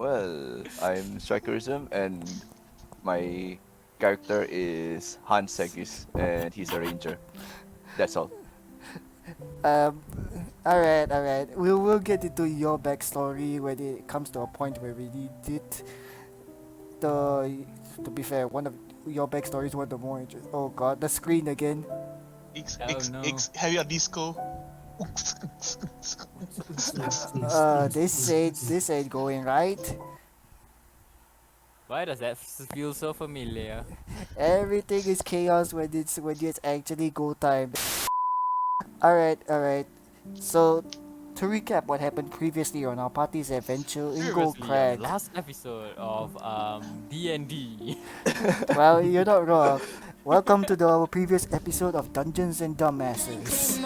Well, I'm Strikerism, and my character is Han Segis, and he's a ranger. That's all. Um, alright. We will get into your backstory when it comes to a point where we need it. The to be fair, one of your backstories is one of the more interesting. Oh god, the screen again. Oh no. Have your disco. This ain't going right. Why does that feel so familiar? Everything is chaos when it's actually go time. Alright. So to recap what happened previously on our party's adventure in Gold Previously on the Crag. last episode of D&D. Well, you're not wrong. Welcome to our previous episode of Dungeons and Dumbasses.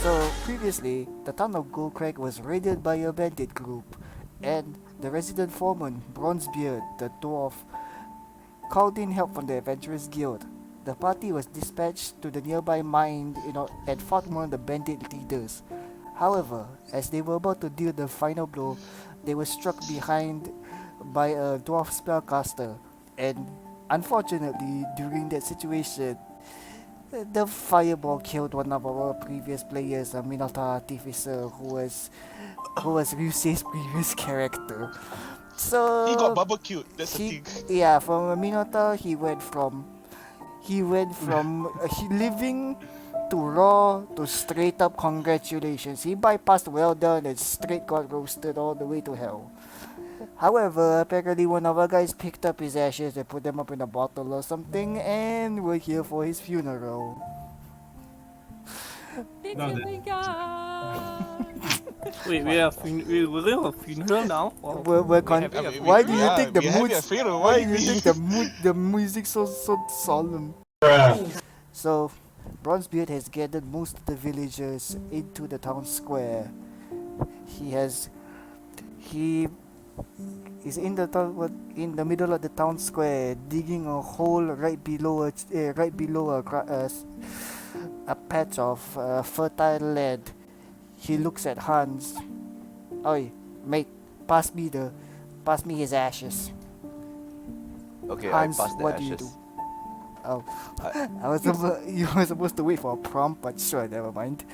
So, previously, the town of Gold Crag was raided by a bandit group, and the resident foreman, Bronzebeard, the dwarf, called in help from the Adventurers Guild. The party was dispatched to the nearby mine and fought one of the bandit leaders. However, as they were about to deal the final blow, they were struck behind by a dwarf spellcaster, and unfortunately, during that situation, the fireball killed one of our previous players, a Minotaur Artificer, who was Ryusei's previous character. He got So barbecued. That's the he thing. yeah, from a Minotaur he living to raw to straight up congratulations. He bypassed well done and straight got roasted all the way to hell. However, apparently one of our guys picked up his ashes and put them up in a bottle or something, and we're here for his funeral. It's No, a that, big guy. wait, we're going for funeral now? Or We're We're having a why do you take the we have mood? a funeral. Why Why do you take the music so solemn? So, Bronzebeard has gathered most of the villagers into the town square. He has he is in the middle of the town square, digging a hole right below a patch of fertile land. He looks at Hans. Oi, mate, pass me his ashes. Okay, I Hans, passed the what do you do? ashes. Oh, I, you were supposed to wait for a prompt, but sure, never mind.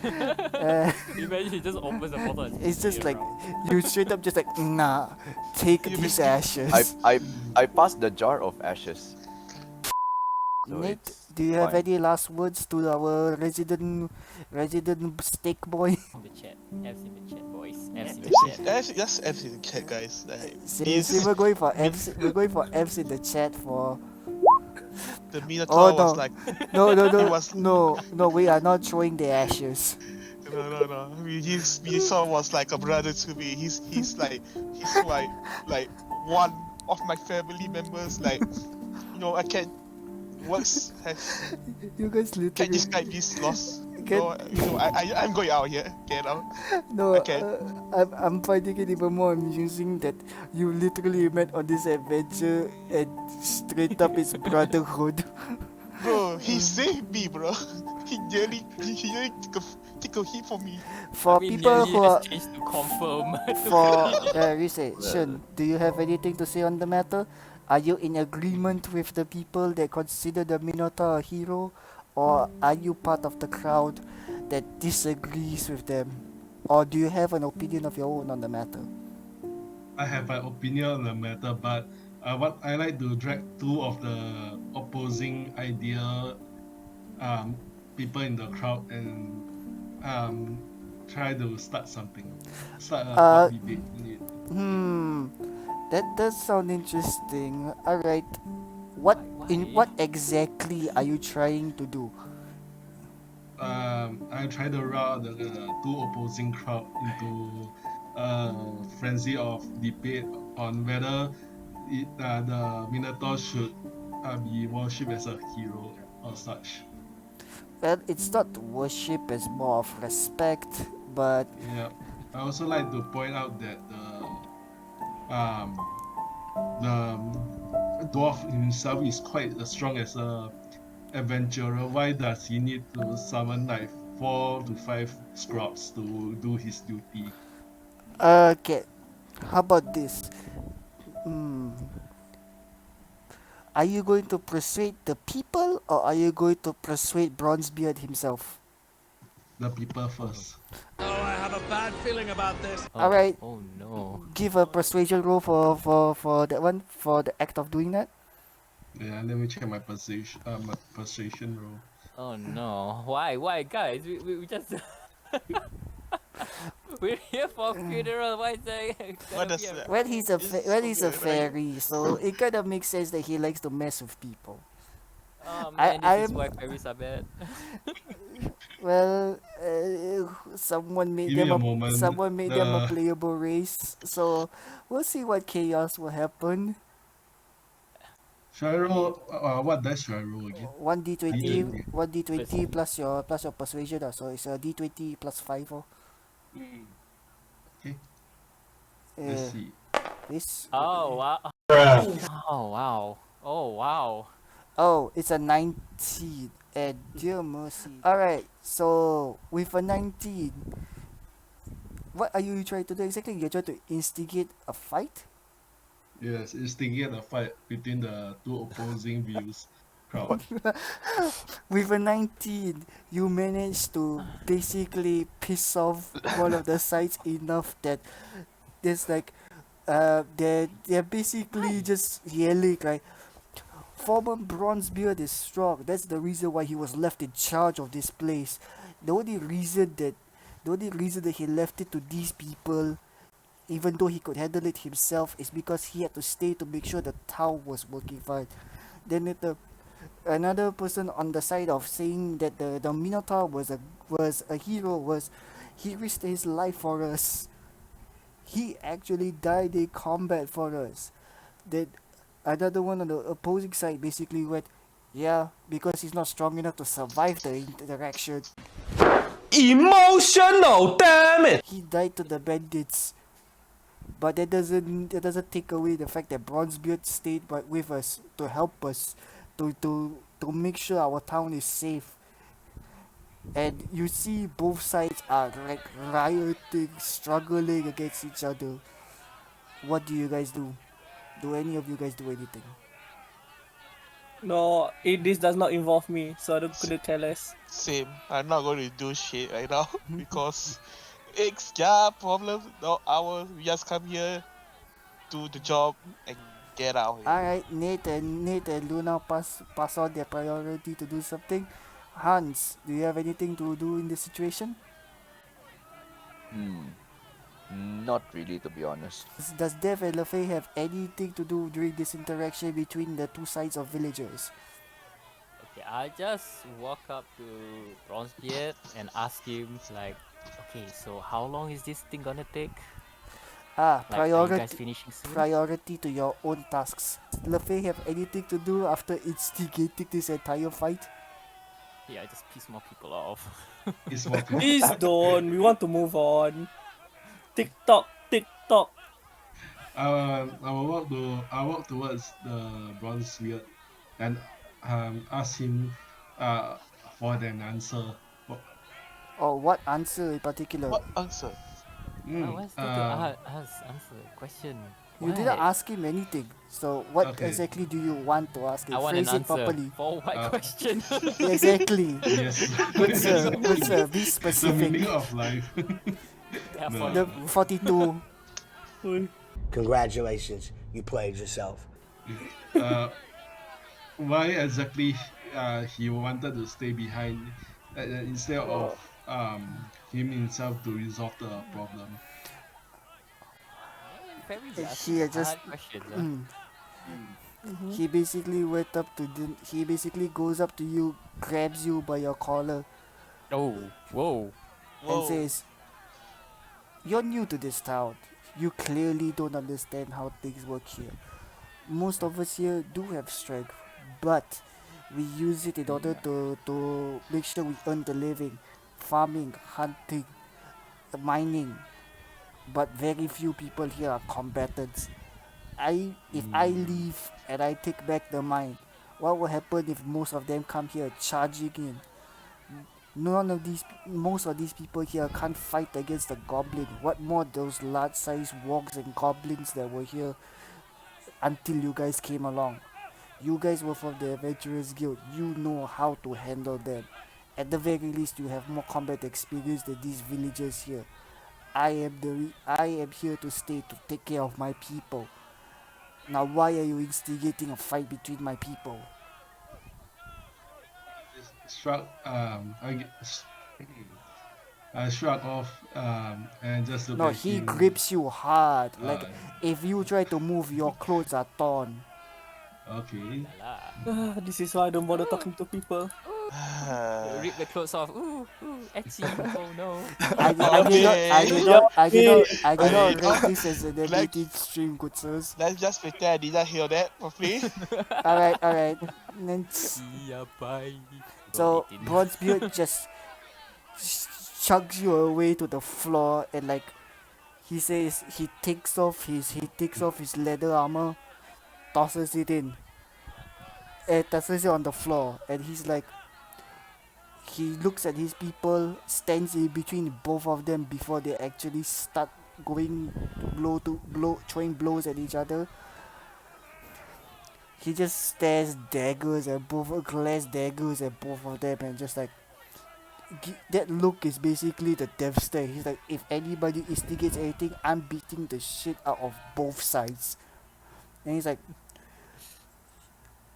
Uh, Imagine he just opens the bottle and it's just spit like around. you straight up just like nah, take You these basically- ashes. I passed the jar of ashes. So Nate, it's do you have fine. any last words to our resident steak boy? In the chat. F's in the chat, boys. F's in the chat. That's everything, chat, guys. Seriously, we're going for F's in the chat for. The Oh Minotaur no, was like, no, He was- no, we are not throwing the ashes. no. His Minotaur was like a brother to me. He's like one of my family members. Like, I can't words have You guys can't literally describe this loss. Can- I'm going out here. Get out. no. Okay. I'm finding it even more amusing that you literally met on this adventure and straight up is brotherhood. Bro, he saved me, bro. He really took a hit for me. For I mean, people nearly who has are changed to confirm. for Shun, do you have anything to say on the matter? Are you in agreement with the people that consider the Minotaur a hero, or are you part of the crowd that disagrees with them? Or do you have an opinion of your own on the matter? I have an opinion on the matter, but what I like to drag two of the opposing idea people in the crowd and try to start Uh, a debate in it. That does sound interesting. Alright. What Why? exactly are you trying to do? I try to route the two opposing crowd into a frenzy of debate on whether the Minotaur should be worshipped as a hero or such. Well, it's not worship, it's more of respect, but Yeah. I also like to point out that um, the dwarf himself is quite strong as a adventurer. Why does he need to summon like 4 to 5 scrubs to do his duty? Okay, how about this? Hmm. Are you going to persuade the people or are you going to persuade Bronzebeard himself? The people first. Oh, Alright, oh no. give a persuasion roll for that one, for the act of doing that. Yeah, let me check my persuasion roll. Oh no. Why, guys? We just. We're here for a funeral. Why is there What gonna does be a... that? Well, he's a It's well, so he's a weird, right? fairy, so it kind of makes sense that he likes to mess with people. Oh I man, this is I'm why fairies are bad. well, someone made Give me them a moment. someone made them a The playable race, so we'll see what chaos will happen. should I roll? What dice should I roll again? One d20, D20. one d20 Persuade. plus your persuasion, so it's a d20 plus 5. Okay, let's Uh, see. this. Oh wow. Oh wow. Oh wow. Oh, it's a 19. And dear mercy. Alright, so with a 19, what are you trying to do exactly? You're trying to instigate a fight? Yes, instigate a fight between the two opposing views crowd. With a 19, you manage to basically piss off one of the sides enough that there's like they're basically just yelling like, Foreman Bronzebeard is strong. That's the reason why he was left in charge of this place. The only reason that the only reason that he left it to these people, even though he could handle it himself, is because he had to stay to make sure the town was working fine. Then later, another person on the side of saying that the Minotaur was a hero, was he risked his life for us. He actually died in combat for us. That another one on the opposing side basically went, yeah, because he's not strong enough to survive the interaction. Emotional, damn it! He died to the bandits. But that doesn't take away the fact that Bronzebeard stayed with us to help us to make sure our town is safe. And you see both sides are like rioting, struggling against each other. What do you guys do? Do any of you guys do anything? No, this does not involve me, so I don't couldn't tell us. Same. I'm not going to do shit right now because it's their problem, not ours. We just come here, do the job, and get out here. Alright, Nate and Luna pass on their priority to do something. Hans, do you have anything to do in this situation? Not really, to be honest. Does Dev and LaFay have anything to do during this interaction between the two sides of villagers? Okay, I just walk up to Bronzebeard and ask him like, okay, so how long is this thing gonna take? Ah, Like, are you guys priority finishing soon? priority to your own tasks. Does LaFay have anything to do after instigating this entire fight? Yeah, I just piss more people off. It's what Please don't. We want to move on. TikTok. I will walk towards the Bronzebeard and ask him for an answer. Or what answer in particular? What answer? What's that to answer question? You didn't What? ask him anything. So what Okay. exactly do you want to ask him? I want an Phrase it answer properly. for what question? Exactly. Yes. Good sir, good sir. Be The specific. meaning of life. Yeah, No. for The 42. Congratulations, you played yourself. Why exactly he wanted to stay behind instead of him himself to resolve the problem. Fairies He asking had just- hard questions. He basically went up to he basically goes up to you, grabs you by your collar, Oh, whoa. and Whoa. says, "You're new to this town. You clearly don't understand how things work here. Most of us here do have strength, but we use it in order to make sure we earn the living, farming, hunting, mining. But very few people here are combatants. if I leave and I take back the mine, what will happen if most of them come here charging in? Most of these people here can't fight against the goblin. What more those large-sized wargs and goblins that were here until you guys came along? You guys were from the Adventurers Guild. You know how to handle them. At the very least, you have more combat experience than these villagers here. I am here to stay to take care of my people. Now, why are you instigating a fight between my people? Struck I shrug off and just look No, at he him. grips you hard. Like, Uh, if you try to move, your clothes are torn. Okay. Lah. This is why I don't bother talking to people. Rip the clothes off. Ooh, etchy. Oh no. I did not rate this as an ability stream, good sirs. Let's just pretend I didn't hear that properly. Alright. Then Yeah, bye. so Bronzebeard just chugs you away to the floor, and like he says, he takes off his leather armor, tosses it in, and tosses it on the floor, and he's like, he looks at his people, stands in between both of them before they actually start going throwing blows at each other. He just stares glass daggers at both of them, and just like, that look is basically the death stare. He's like, if anybody instigates anything, I'm beating the shit out of both sides. And he's like,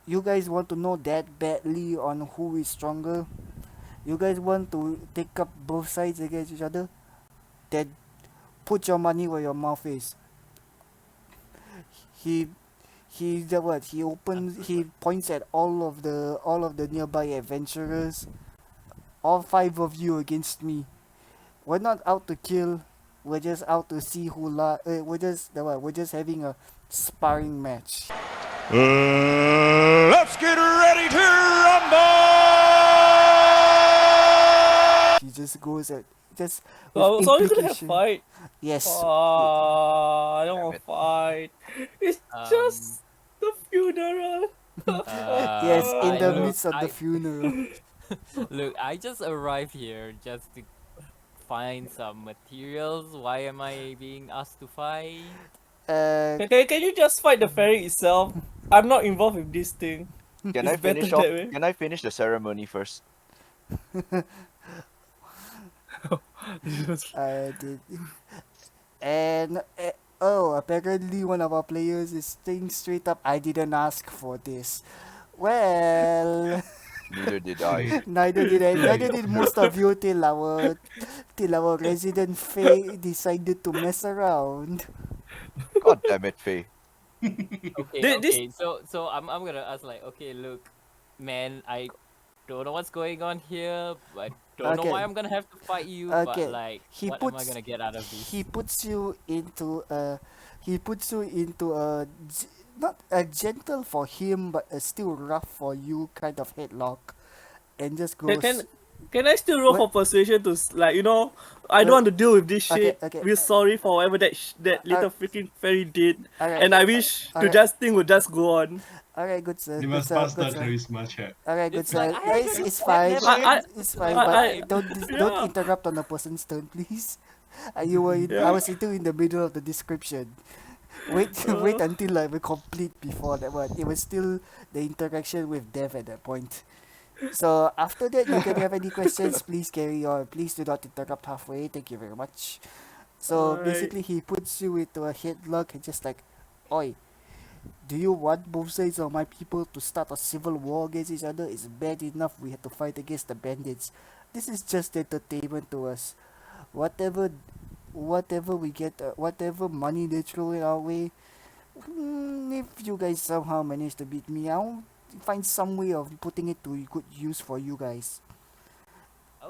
you guys want to know that badly on who is stronger? You guys want to take up both sides against each other? Then put your money where your mouth is. He points at all of the nearby adventurers. All 5 of you against me. We're not out to kill. We're just out to see we're just having a sparring match. Let's get ready to rumble! He just goes at just. So with you're gonna have implication. fight? Yes. I don't want to fight. It's just the funeral. Yes, in the look, midst of the funeral. Look, I just arrived here just to find some materials. Why am I being asked to fight? Can you just fight the fairy itself? I'm not involved with this thing. Can It's I finish better off? that way. Can I finish the ceremony first? I did. And apparently one of our players is saying straight up, I didn't ask for this. Well, Neither did I. neither did most of you till our resident Faye decided to mess around. God damn it, Faye. Okay. So I'm gonna ask like, okay, look, man, I don't know what's going on here, but don't know why Okay. I'm gonna have to fight you. Okay. But like, He what am I puts- gonna get out of this? He puts you into a not a gentle for him but a still rough for you kind of headlock, and just goes. Can I still roll for persuasion to I don't want to deal with this Okay, shit. okay. We're sorry for whatever that little freaking fairy did, Alright. and I wish to Alright. just think would just go on. Alright, good sir. You Good must sir. pass the Good sir. charisma check. Alright, good It's sir. like, I It's just fine. never- It's fine, I- but don't yeah. interrupt on the person's turn, please. I was still in the middle of the description. Wait until we're complete before that one. It was still the interaction with Dev at that point. So after that, you can have any questions, please carry on. Please do not interrupt halfway. Thank you very much. So Alright. basically, he puts you into a headlock and just like, oi, do you want both sides of my people to start a civil war against each other? It's bad enough we had to fight against the bandits. This is just entertainment to us. Whatever we get, whatever money they throw in our way, if you guys somehow manage to beat me, I'll find some way of putting it to good use for you guys.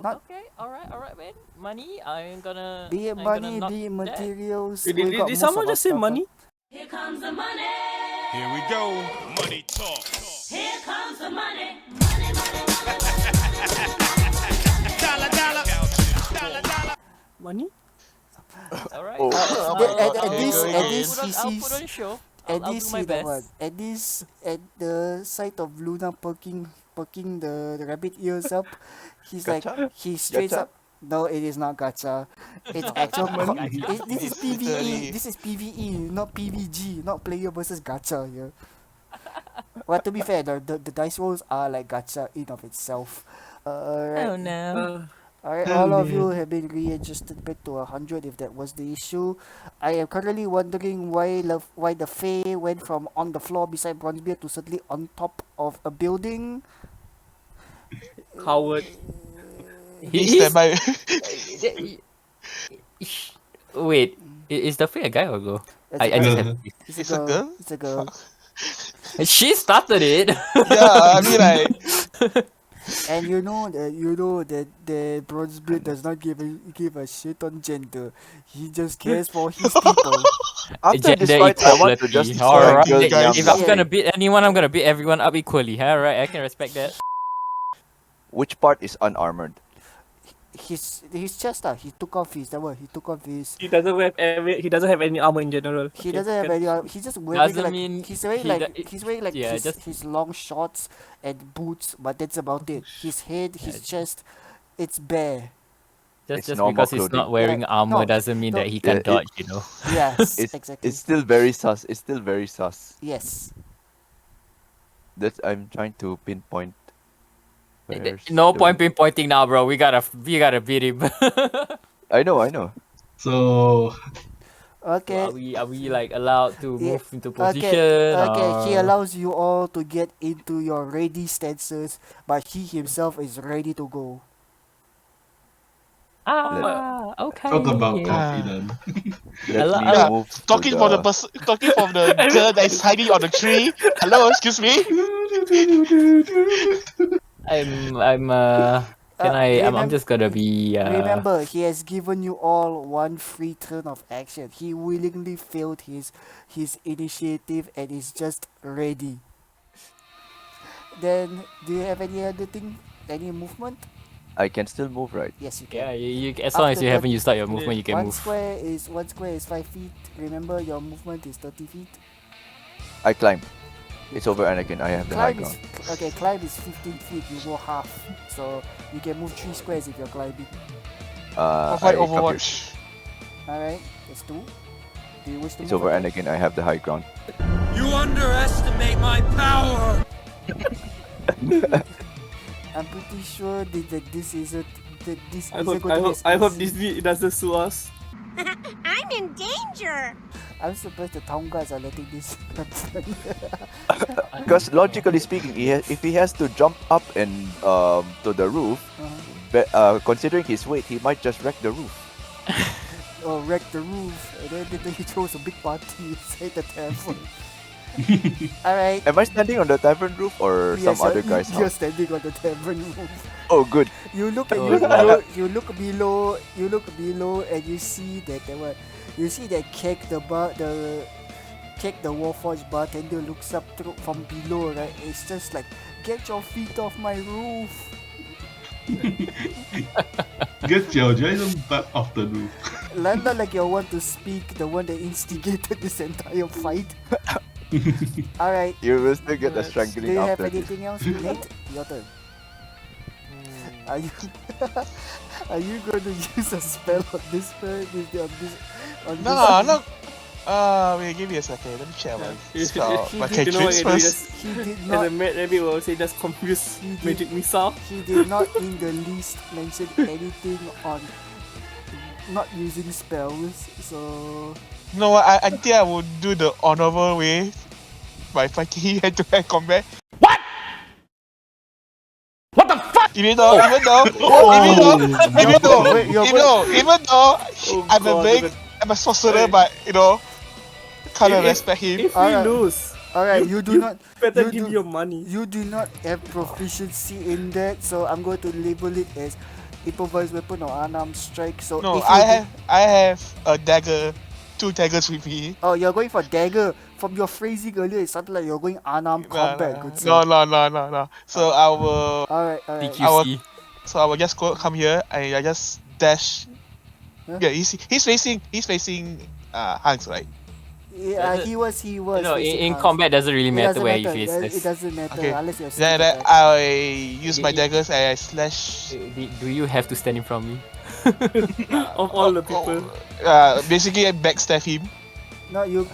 not- Okay, alright, man. Money, I'm gonna. Be it I'm money, gonna knock be it that. materials. Did, we did, got did most someone of our just say stuff, money? Here comes the money. Here we go. Money talk. Here comes the money. Money, money, money. Dollar, dollar. Dollar, dollar. Money? Alright. Oh. At I'll least put he on- I'll sees. put on show. At I'll least do my see that one. best. At least at the sight of Luna poking the rabbit ears up, he's like Gacha? he straight Gacha? up. No, it is not gacha. It's actual. This is It's PVE. literally- This is PVE, not PVG, not player versus gacha. Yeah. Well, to be fair, the dice rolls are like gacha in of itself. Alright. Oh no. Alright, Oh, all of you man. have been readjusted back to 100 if that was the issue. I am currently wondering why the Fae went from on the floor beside Bronzebeard to suddenly on top of a building. Howard. He's standby. Wait, is the Fae a guy or a girl? It's I a just girl. have. It's a girl? It's a girl. She started it. Yeah, I mean like And you know that the Bronzebeard does not give a shit on gender. He just cares for his people. After this Gender fight, I want to just equality. destroy Alright. Girl guys. Young If I'm Gun. gonna beat anyone, I'm gonna beat everyone up equally. Alright, I can respect that. Which part is unarmored? His chest he took off his He doesn't have any armor in general. he Okay, doesn't have can- any he's just wearing Doesn't like mean he's wearing he like do- he's wearing like yeah, his, just- his long shorts and boots, but that's about it. His head, his chest, it's bare. It's Just normal because he's clothing. not wearing Yeah, armor no, doesn't mean no. that he can Yeah, dodge, you know. Yes, It's exactly. it's still very sus. It's still very sus. Yes. That I'm trying to pinpoint. where's No the- point pinpointing now, bro. We gotta beat him. I know. So Okay. Are we like allowed to Yeah, move into position? Okay, he or- allows you all to get into your ready stances, but he himself is ready to go. Okay. talk about yeah. coffee then. Let Allow- me Yeah, move to talking from the talking from the girl that is hiding on the tree. Hello, excuse me. I'm I'm remem- just gonna be Remember, he has given you all one free turn of action. He willingly failed his initiative and is just ready. Then, do you have any other thing? Any movement? I can still move, right? Yes, you yeah, can. you as long as After you that- haven't used up your movement, you can One move. square is 5 feet. Remember, your movement is 30 feet. I climb. It's over Anakin. I have the high Climb is ground. okay. Climb is 15 feet. You go half, so you can move 3 squares if you're climbing. I Fight come here. Overwatch. All right, that's 2. Do you wish to It's move over again? Anakin. I have the high ground. You underestimate my power! I'm pretty sure that this isn't I hope this beat doesn't sue us. I'm in danger. I'm surprised the town guards are letting this happen. Because logically speaking, if he has to jump up and to the roof, considering his weight, he might just wreck the roof. Or wreck the roof, and then he throws a big party inside the tavern. Alright. Am I standing on the tavern roof or Yes, some other guy's you're house? standing on the tavern roof. Oh, good. You look at Oh, you look below and you see that Kek the Warforged bartender looks up from below, right? It's just like, get your feet off my roof. Get your giant butt off the roof. Not like you want to speak, the one that instigated this entire fight. Alright, You will still get a do strangling you have after this. anything else? Nate, your turn. Are you are you going to use a spell on this No, no. Wait, give me a second. Let me check my spell. My He You know what cantrips I do? first. Just, He did as not a mad rabbit will say, just confuse He did- magic missile. he did not in the least mention anything on not using spells, so No, I think I would do the honorable way by fighting hand-to-hand combat. Even though Wait, you're I'm God, a sorcerer, but kind of If- respect him. If we Alright. lose, alright, you do not better you give do- your money. you do not have proficiency in that, so I'm going to label it as improvised weapon or unarmed strike. So No, if you I have a dagger, 2 daggers with me. Oh, you're going for dagger. From your phrasing earlier, it sounded like you're going unarmed combat. Good No. sir. So I will. Alright. TQC. So I will just come here. I just dash. Huh? Yeah, he's facing Hans, right? Yeah, he was. No, in basic combat doesn't really It matter doesn't where matter. he faces. It doesn't matter Okay. unless you're Then sneak attack. I use my daggers and I slash. Do you have to stand in front of me? Of all the people. Basically, I backstab him. No, you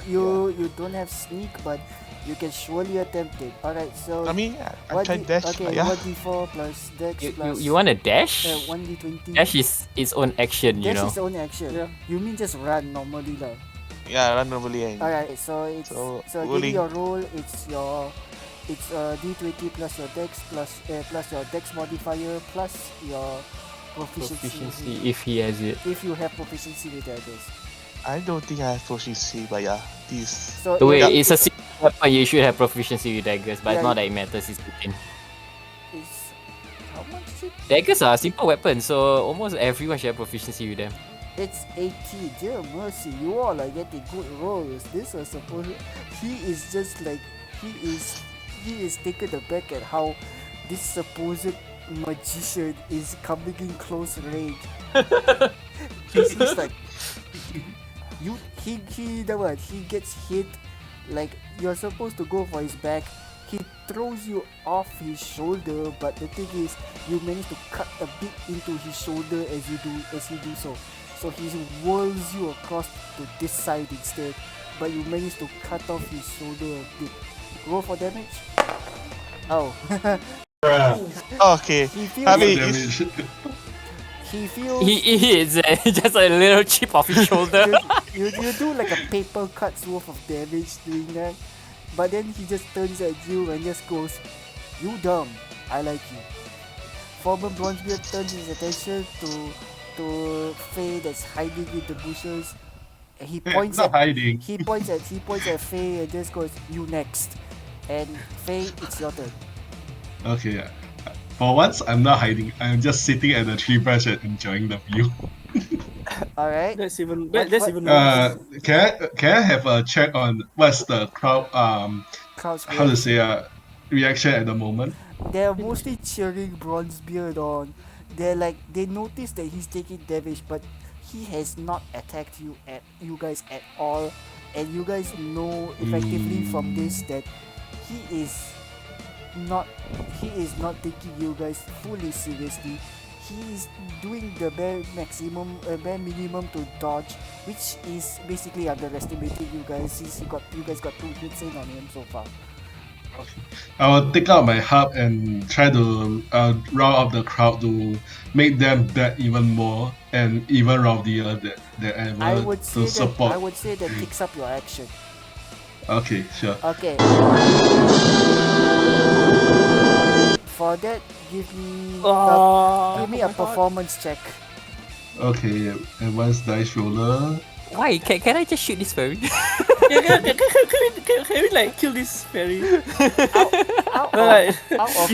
don't have sneak, but you can surely attempt it. Alright, so I mean, I what tried D- dash. okay, Yeah. 1d4 plus dex plus You want a dash? 1d20. Dash is its own action, you Dash know. is the only action. Yeah. You mean just run normally lah. Yeah, run normally. And Alright, so it's So, so give me rolling. your roll. It's d20 plus your dex plus your dex modifier plus your proficiency. Proficiency if he has it. If you have proficiency with daggers. I don't think I have proficiency, but yeah, this. So The way it- it's a single weapon, you should have proficiency with daggers, but Yeah, it's not that it matters. It's 15. is how much is it? Daggers are simple weapons, so almost everyone should have proficiency with them. It's 80. Dear mercy, you all are getting good rolls. This was supposed. He is just like he is taken aback at how this supposed magician is coming in close range. He's like he gets hit, like you're supposed to go for his back. He throws you off his shoulder, but the thing is, you manage to cut a bit into his shoulder as you do so. So he whirls you across to this side instead, but you manage to cut off his shoulder a bit. Roll for damage. Oh. Okay. He feels. I mean, Damage. He feels. He is just a little chip off his shoulder. you do like a paper cut's worth of damage doing that, but then he just turns at you and just goes, "You dumb, I like you." Former Bronzebeard turns his attention to Faye that's hiding in the bushes. And he points Not at hiding. he points at Faye and just goes, "You next." And Faye, it's your turn. Okay. For once, I'm not hiding. I'm just sitting at the tree branch and enjoying the view. All right. That's even What- that's what- even more. Can I have a check on what's the crowd Crowd's how to say reaction at the moment? They're mostly cheering Bronzebeard on. They notice that he's taking damage, but he has not attacked you guys at all, and you guys know effectively from this that he is not taking you guys fully seriously. He is doing the bare minimum to dodge, which is basically underestimating you guys since you guys got 2 hits in on him so far. I will take out my harp and try to round up the crowd to make them bet even more and even rowdier than ever I would to say support. that takes up your action. Okay, sure. Okay. For that, give me a performance check. Okay, advanced dice roller. Why? Can I just shoot this fairy? Can we like kill this fairy? Out Like, of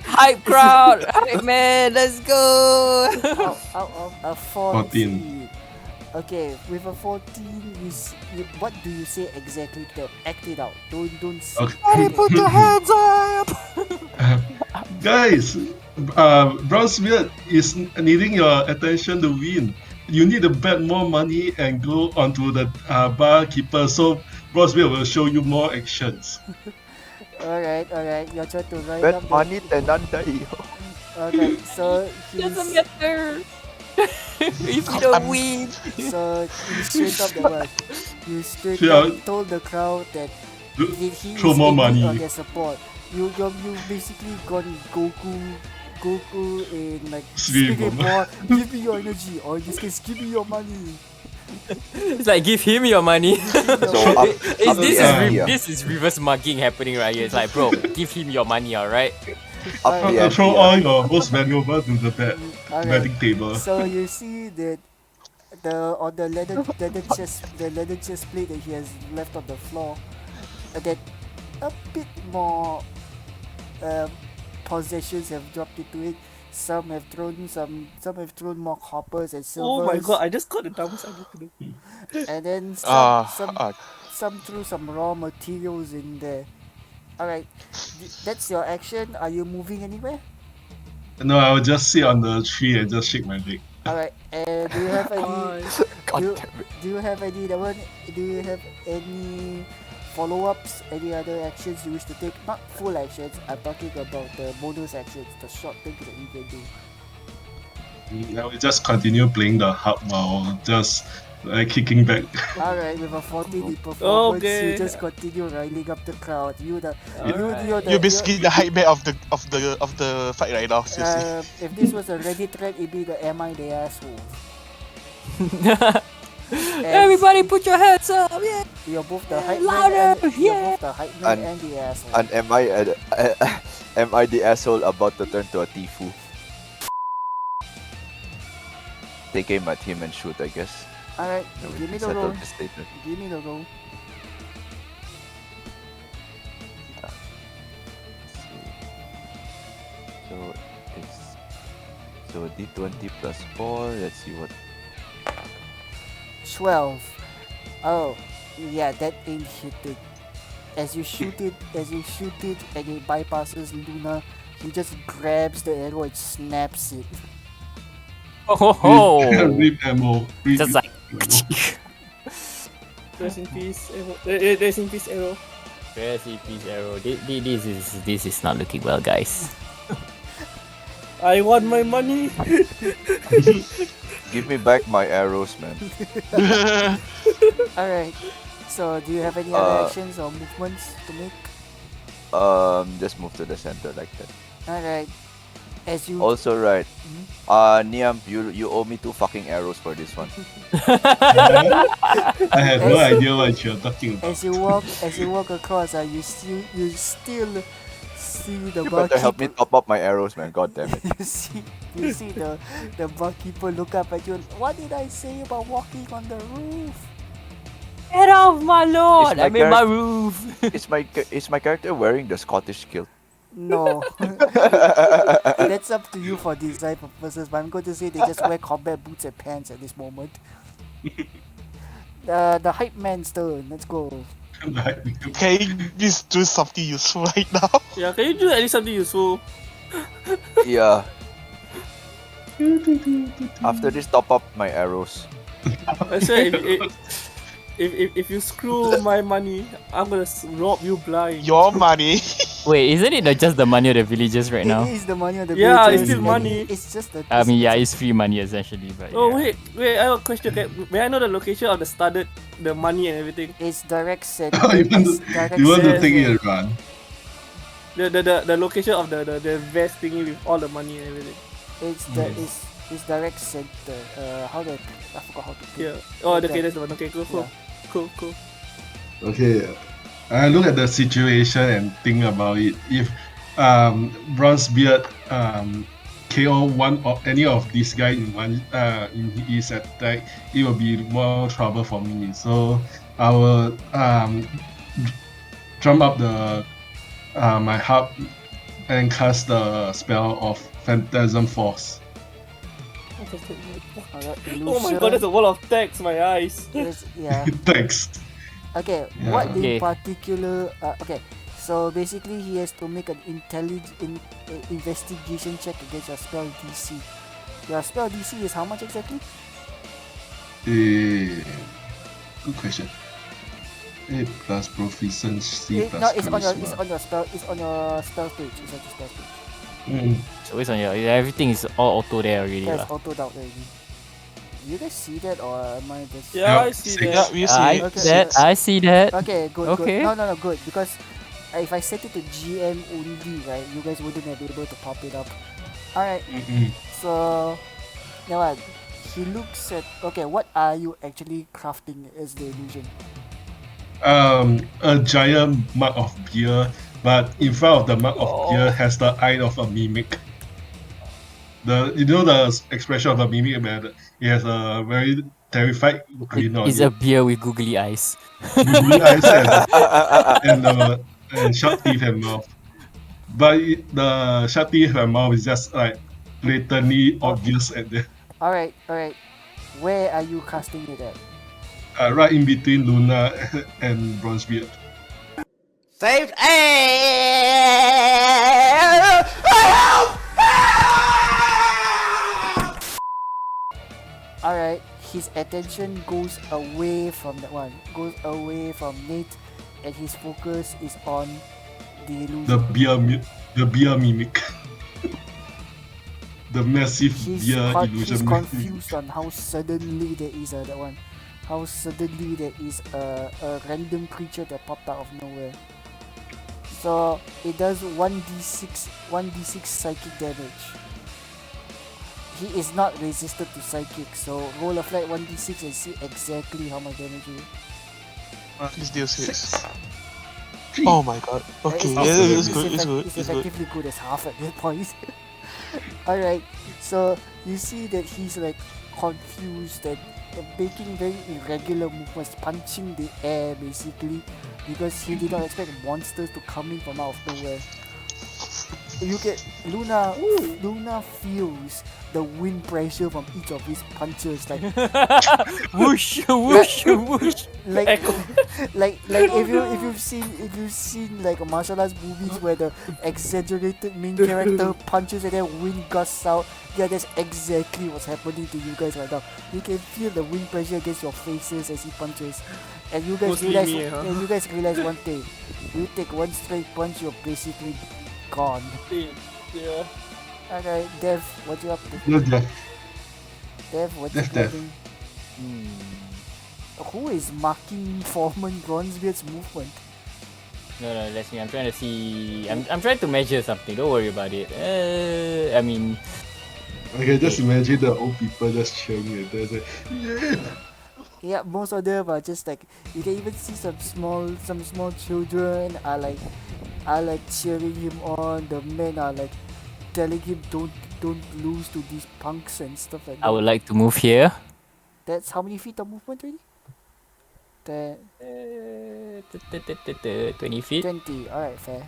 Hype crowd! Hype man, let's go! out of a 14. Okay, with a 14, what do you say exactly to them? Act it out. Don't say. Okay. Put your hands up! Guys, Bronzebeard is needing your attention to win. You need to bet more money and go onto the barkeeper so Bronzebeard will show you more actions. Alright. Your turn to write Bet up. money tenandai. Okay, so Doesn't he's matter! If you don't win! so you straight up the word. You straight Yeah. up told the crowd that he Throw is more in need money. of their support. You basically gone Goku in like Spirit Spirit Bomb. Bomb. Give me your energy, or in this case, give me your money. It's like, give him your money. So up, up This the ante, this is reverse mugging happening right here. It's like, bro, give him your money, alright? up the ante. Throw all your most valuable to the Alright. betting table. So you see that the leather chest plate that he has left on the floor, that a bit more possessions have dropped into it. Some have thrown more coppers and silvers. oh my god, I just got the dumbest idea to do. And then Ah, some threw some raw materials in there. Alright, that's your action. Are you moving anywhere? No, I will just sit on the tree and just shake my leg. Alright, and do you have any God do, damn it. do you have any that one? Do you have any follow-ups? Any other actions you wish to take? Not full actions. I'm talking about the bonus actions, the short thing that you can do. I will just continue playing the hub while just kicking back. Alright, with a 14 in performance, you Okay. just continue riling up the crowd. You're You're basically the hype man of the fight right now. Seriously. if this was a Reddit thread, it'd be the am I the asshole? Everybody put your hands up! Yeah! You're both the hype Louder, man and you're yeah. both the hype man And- and the asshole. And am I the asshole about to turn to a Tifu? Take aim at him and shoot, I guess. Alright, Then we give me can the settle roll. this later. Give me the roll. So it's D20 plus 4. Let's see what. 12. Oh, yeah, that ain't hitting. As you shoot it, and it bypasses Luna, he just grabs the arrow and snaps it. Oh ho ho! Rip ammo. Rip Just like. ammo. Rest in peace, Arrow. Rest in peace, Arrow. Rest in peace, Arrow. This is not looking well, guys. I want my money. Give me back my arrows, man. Alright, so do you have any other Uh, actions or movements to make? Just move to the center like that. Alright, as you Also, right. Mhm. Niam, you owe me 2 fucking arrows for this one. I have no idea what you're talking about. as you walk across, you still see the You better help me barkeeper. top up my arrows, man. God damn it. You see the barkeeper look up at you. What did I say about walking on the roof? Get off my lord! my I'm in my character- roof! Is my character wearing the Scottish kilt? No, that's up to you for design purposes. But I'm going to say they just wear combat boots and pants at this moment. The hype man's turn. Let's go. Can you just do something useful right now? Yeah, can you do at least something useful? Yeah. After this, top up my arrows. I swear, if you screw my money, I'm gonna rob you blind. Your money. Wait, isn't it just the money of the villagers right now? It is the money of the Yeah, villagers, it's still and money. It's just the. I mean, yeah, it's free money essentially, but Oh yeah. wait, I have a question. May I know the location of the studded, the money and everything? It's direct set. you want It's to, direct you want to set. take it and run? The location of the vest thingy with all the money and everything. It's the it's direct center. How do I forgot how to put Yeah. it. Oh, Like okay, that. that's the one. Okay, cool. Yeah. Okay, I look at the situation and think about it. If Bronzebeard KO one or any of these guys in his attack, it will be more trouble for me. So I will jump up the my hub and cast the spell of Phantasm Force. Alright, Oh my god, that's a wall of text, my eyes. Yeah. Thanks. Okay, Yeah. what in Okay. particular? Okay, so basically he has to make an investigation check against your spell DC. Your spell DC is how much exactly? Good question. 8 plus proficiency plus No, it's on your charisma. it's on your spell page. It's on your spell page. So it's on your everything is all auto there already. That's lah. auto out already. You guys see that or am I just? Yeah, I Yep, see six. that. Yeah, we see I it. Okay. see that. I see that. Okay, good, Okay. good. No, good. Because if I set it to GM only, right, you guys wouldn't have been able to pop it up. Alright, so now what? He looks at. Okay, what are you actually crafting as the illusion? A giant mug of beer, but in front of the mug of beer has the eye of a mimic. You know the expression of a mimic, man. It has a very terrified grin on It's a beer with googly eyes. Googly eyes and sharp teeth and mouth. But the sharp teeth and mouth is just like blatantly obvious at the Alright. Where are you casting it at? right in between Luna and Bronzebeard. Saved. Alright, he his attention goes away from that one, goes away from Nate, and his focus is on the The illusion. beer mimic. The massive He's, beer he's illusion. confused on how suddenly there is that one. How suddenly there is a random creature that popped out of nowhere. So it does 1d6 psychic damage. He is not resistant to psychic, so roll a flat 1d6 and see exactly how much damage it is. Please deal 6. Three. Oh my god. Okay, It's, yeah, it's, it's good, it's good, it's it's good. effectively good as half at that point. Alright, so you see that he's like confused and making very irregular movements, punching the air basically, because he did not expect monsters to come in from out of nowhere. You get Luna feels the wind pressure from each of his punches, like Whoosh, whoosh, whoosh. like like if you've seen like martial arts movies where the exaggerated main character punches and then wind gusts out, yeah, that's exactly what's happening to you guys right now. You can feel the wind pressure against your faces as he punches, and you guys Mostly realize me, huh? and you guys realize one thing: you take one straight punch, you're basically gone. Yeah. Okay, Dev, what you up to? Yes, Dev. Dev, what you Dev, Dev. doing? Who is marking Foreman Bronzebeard's movement? No, that's me. I'm trying to see. I'm trying to measure something. Don't worry about it. I mean, I can just imagine the old people just cheering at us. Like, yeah. Yeah, most of them are just like, you can even see some small children are like cheering him on. The men are like telling him don't lose to these punks and stuff like that. I would like to move here. That's how many feet of movement already? That 20 feet. 20. Alright, fair.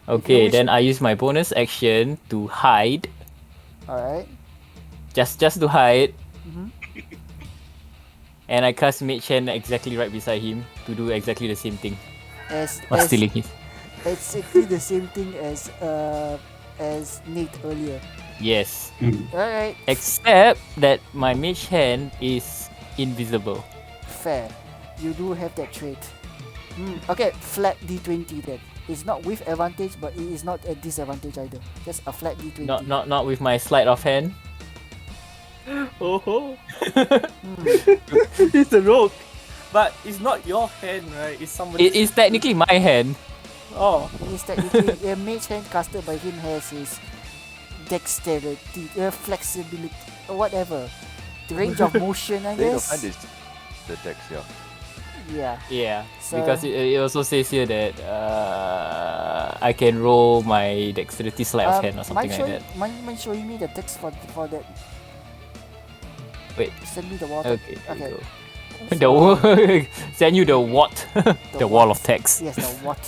Okay, wish- then I use my bonus action to hide. Alright. Just to hide. Mhm. And I cast Mage Hand exactly right beside him to do exactly the same thing. As While stealing his. it's exactly the same thing as Nate earlier. Yes. Alright, Except that my Mage Hand is invisible. fair. You do have that trait. Okay, flat D20 then. It's not with advantage, but it is not a disadvantage either. Just a flat D20. Not with my sleight of hand. Oh. It's a rogue. But it's not your hand, right? It's somebody. It is technically my hand. Oh. It is technically a mage hand casted by him has his dexterity, flexibility, whatever. The range of motion, I Blade of guess. hand is the dex, yeah. Yeah. Yeah, So- because it also says here that I can roll my dexterity sleight of hand or something like that. Mind showing me the text for that. Wait. Send me the water. Okay. Okay. Send you the what? The wall of text. Yes, the what?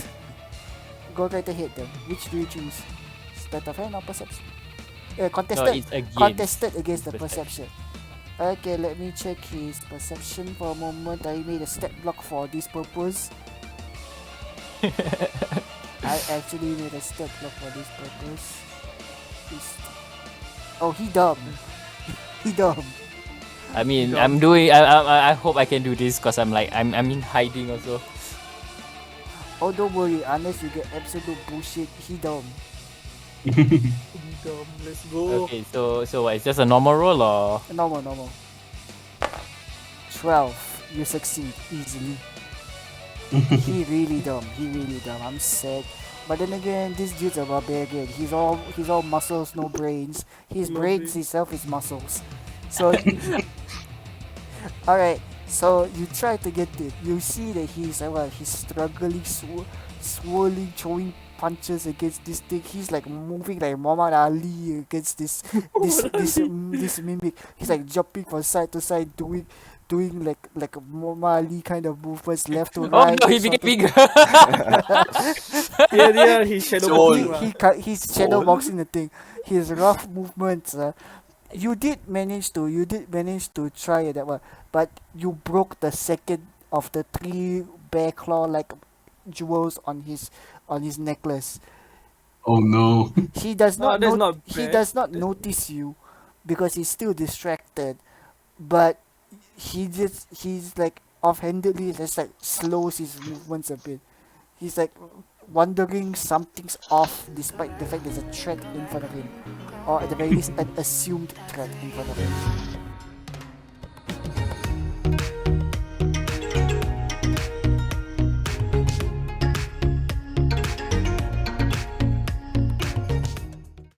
Go right ahead then. Which do you choose? Sleight of hand or perception? No, Contested. it's against. Contested against the perception. perception. Okay, let me check his perception for a moment. I made a stat block for this purpose. I actually made a stat block for this purpose. Oh, he dumb. He dumb. I mean, I'm doing. I hope I can do this because I'm in hiding also. Oh, don't worry. Unless you get absolute bullshit, he dumb. Let's go. Okay, so what? It's just a normal roll or? Normal. 12. You succeed easily. He really dumb. I'm sad. But then again, this dude's a barbarian. He's all muscles, no brains. His No brains brains. himself is muscles. So alright, so you try to get it. You see that he's struggling, swirling, throwing punches against this thing. He's like moving like Muhammad Ali against this mimic. He's like jumping from side to side, doing like a Muhammad Ali kind of movements, left to Oh right. no, he sort became of- bigger. Yeah, he's shadow boxing. he's shadow boxing the thing. His rough movements. You did manage to try that one, but you broke the second of the 3 bear claw like jewels on his necklace. Oh no. He does No, not. that's not he bad. does not notice you because he's still distracted. But he's like offhandedly just like slows his movements a bit. He's like wondering something's off despite the fact there's a threat in front of him. Or at the very least an assumed threat in front of him.